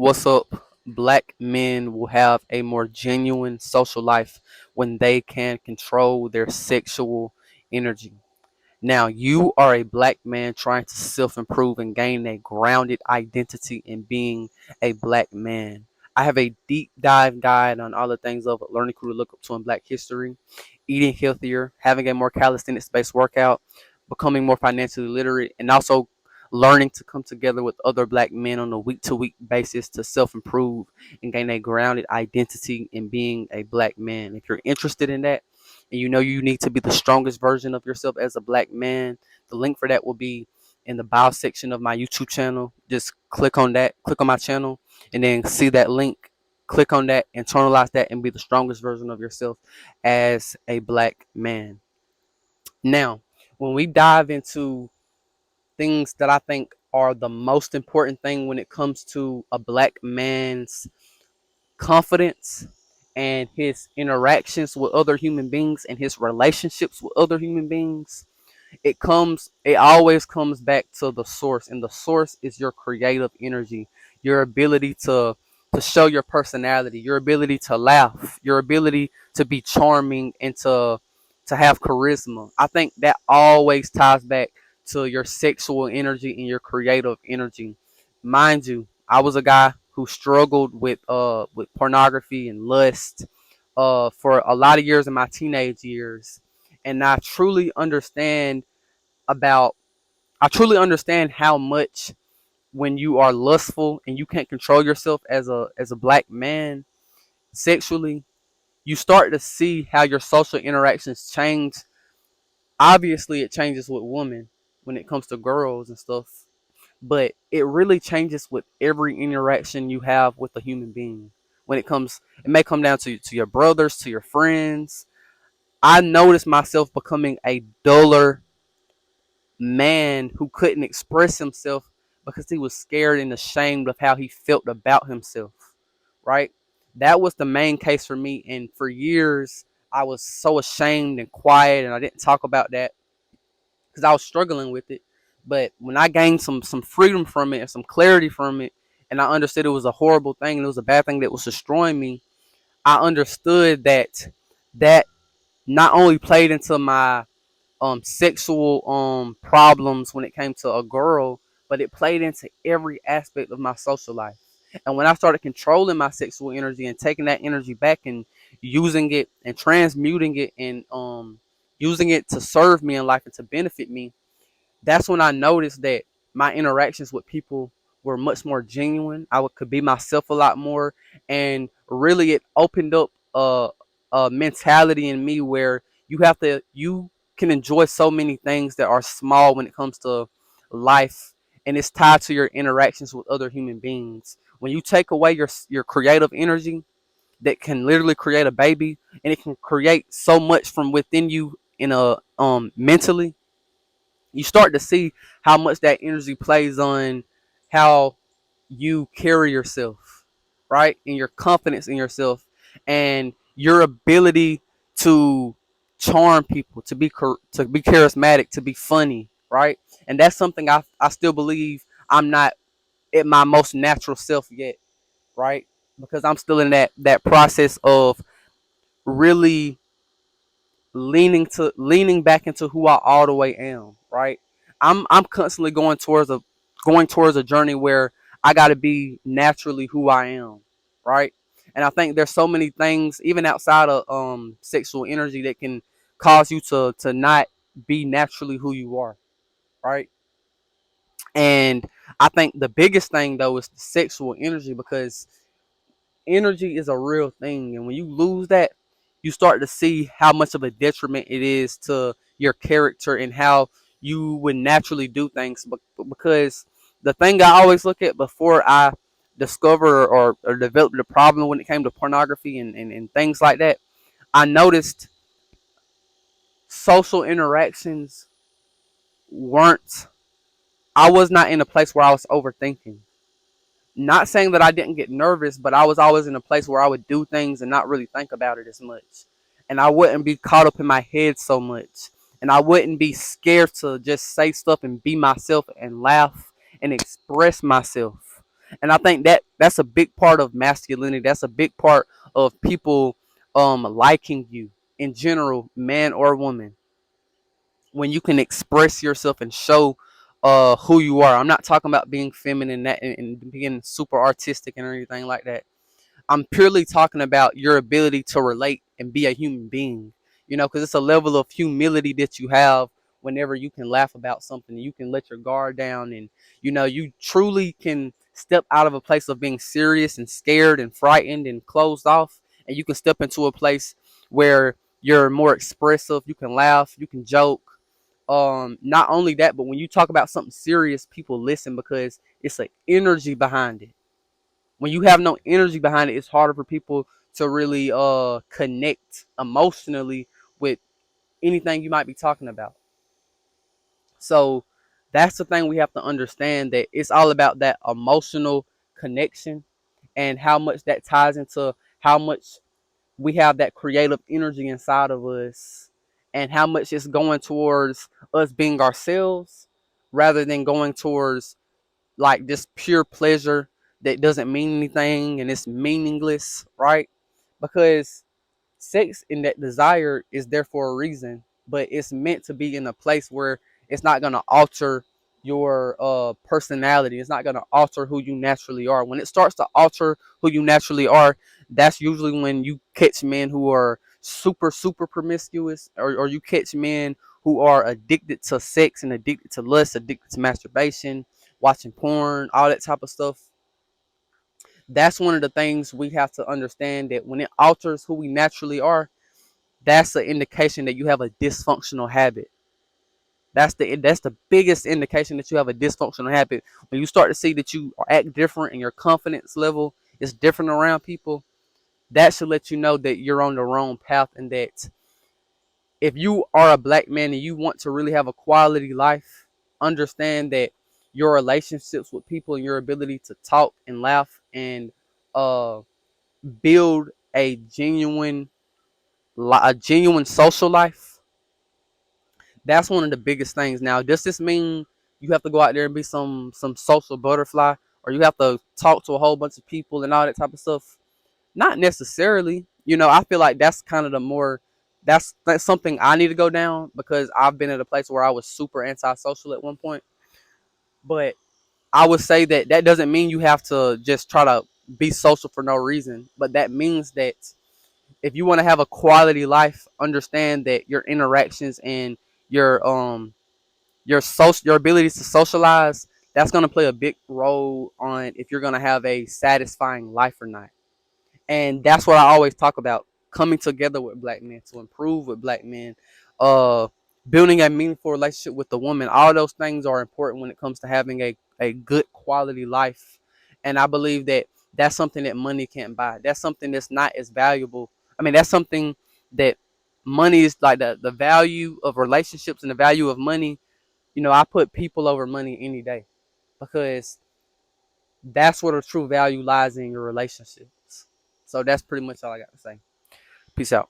What's up? Black men will have a more genuine social life when they can control their sexual energy. Now, you are a black man trying to self improve and gain a grounded identity in being a black man. I have a deep dive guide on all the things of learning who to look up to in black history, eating healthier, having a more calisthenics based workout, becoming more financially literate, and also learning to come together with other black men on a week to week basis to self improve and gain a grounded identity in being a black man. If you're interested in that, and you know you need to be the strongest version of yourself as a black man, the link for that will be in the bio section of my YouTube channel. Just click on that, click on my channel, and then see that link. Click on that, internalize that, and be the strongest version of yourself as a black man. Now, when we dive into things that I think are the most important thing when it comes to a black man's confidence and his interactions with other human beings and his relationships with other human beings, it always comes back to the source, and the source is your creative energy, your ability to show your personality, your ability to laugh, your ability to be charming, and to have charisma. I think that always ties back to your sexual energy and your creative energy. Mind you, I was a guy who struggled with pornography and lust for a lot of years in my teenage years, and about I truly understand how much when you are lustful and you can't control yourself as a black man sexually, you start to see how your social interactions change. Obviously, it changes with women when it comes to girls and stuff, but it really changes with every interaction you have with a human being. It may come down to your brothers, to your friends. I noticed myself becoming a duller man who couldn't express himself because he was scared and ashamed of how he felt about himself, right? That was the main case for me. And for years, I was so ashamed and quiet, and I didn't talk about that because I was struggling with it. But when I gained some freedom from it and some clarity from it, and I understood it was a horrible thing and it was a bad thing that was destroying me, I understood that not only played into my sexual problems when it came to a girl, but it played into every aspect of my social life. And when I started controlling my sexual energy and taking that energy back and using it and transmuting it and using it to serve me in life and to benefit me, that's when I noticed that my interactions with people were much more genuine. Could be myself a lot more, and really it opened up a mentality in me where you can enjoy so many things that are small when it comes to life, and it's tied to your interactions with other human beings. When you take away your creative energy that can literally create a baby, and it can create so much from within you in a mentally, you start to see how much that energy plays on how you carry yourself, right? And your confidence in yourself and your ability to charm people, to be charismatic, to be funny, right? And that's something I still believe I'm not at my most natural self yet, right? Because I'm still in that process of really leaning back into who I all the way am, right? I'm constantly going towards a journey where I got to be naturally who I am, right? And I think there's so many things even outside of sexual energy that can cause you to not be naturally who you are, right? And I think the biggest thing though is the sexual energy, because energy is a real thing, and when you lose that, you start to see how much of a detriment it is to your character and how you would naturally do things. But because the thing I always look at before I discover or develop the problem when it came to pornography and things like that, I noticed social interactions weren't I was not in a place where I was overthinking. Not saying that I didn't get nervous, but I was always in a place where I would do things and not really think about it as much. And I wouldn't be caught up in my head so much. And I wouldn't be scared to just say stuff and be myself and laugh and express myself. And I think that that's a big part of masculinity. That's a big part of people liking you in general, man or woman, when you can express yourself and show who you are. I'm not talking about being feminine and being super artistic and anything like that. I'm purely talking about your ability to relate and be a human being. You know, because it's a level of humility that you have whenever you can laugh about something, you can let your guard down, and you know, you truly can step out of a place of being serious and scared and frightened and closed off, and you can step into a place where you're more expressive, you can laugh, you can joke. Not only that, but when you talk about something serious, people listen because it's an energy behind it. When you have no energy behind it, it's harder for people to really connect emotionally with anything you might be talking about. So that's the thing we have to understand, that it's all about that emotional connection and how much that ties into how much we have that creative energy inside of us, and how much it's going towards us being ourselves rather than going towards like this pure pleasure that doesn't mean anything and it's meaningless, right? Because sex and that desire is there for a reason, but it's meant to be in a place where it's not going to alter your personality. It's not going to alter who you naturally are. When it starts to alter who you naturally are, that's usually when you catch men who are super promiscuous, or you catch men who are addicted to sex and addicted to lust, addicted to masturbation, watching porn, all that type of stuff. That's one of the things we have to understand, that when it alters who we naturally are, that's an indication that you have a dysfunctional habit. That's the biggest indication that you have a dysfunctional habit. When you start to see that you act different and your confidence level is different around people, that should let you know that you're on the wrong path, and that if you are a black man and you want to really have a quality life, understand that your relationships with people and your ability to talk and laugh and uh, build a genuine social life, that's one of the biggest things. Now, does this mean you have to go out there and be some social butterfly, or you have to talk to a whole bunch of people and all that type of stuff? Not necessarily. You know, I feel like that's kind of the more that's something I need to go down, because I've been at a place where I was super antisocial at one point. But I would say that that doesn't mean you have to just try to be social for no reason, but that means that if you want to have a quality life, understand that your interactions and your your abilities to socialize, that's going to play a big role on if you're going to have a satisfying life or not. And that's what I always talk about: coming together with black men to improve with black men, uh, building a meaningful relationship with the woman. All those things are important when it comes to having a good quality life. And I believe that that's something that money can't buy. That's something that's not as valuable. I mean, that's something that money is like the value of relationships and the value of money. You know, I put people over money any day, because that's where the true value lies, in your relationships. So that's pretty much all I got to say. Peace out.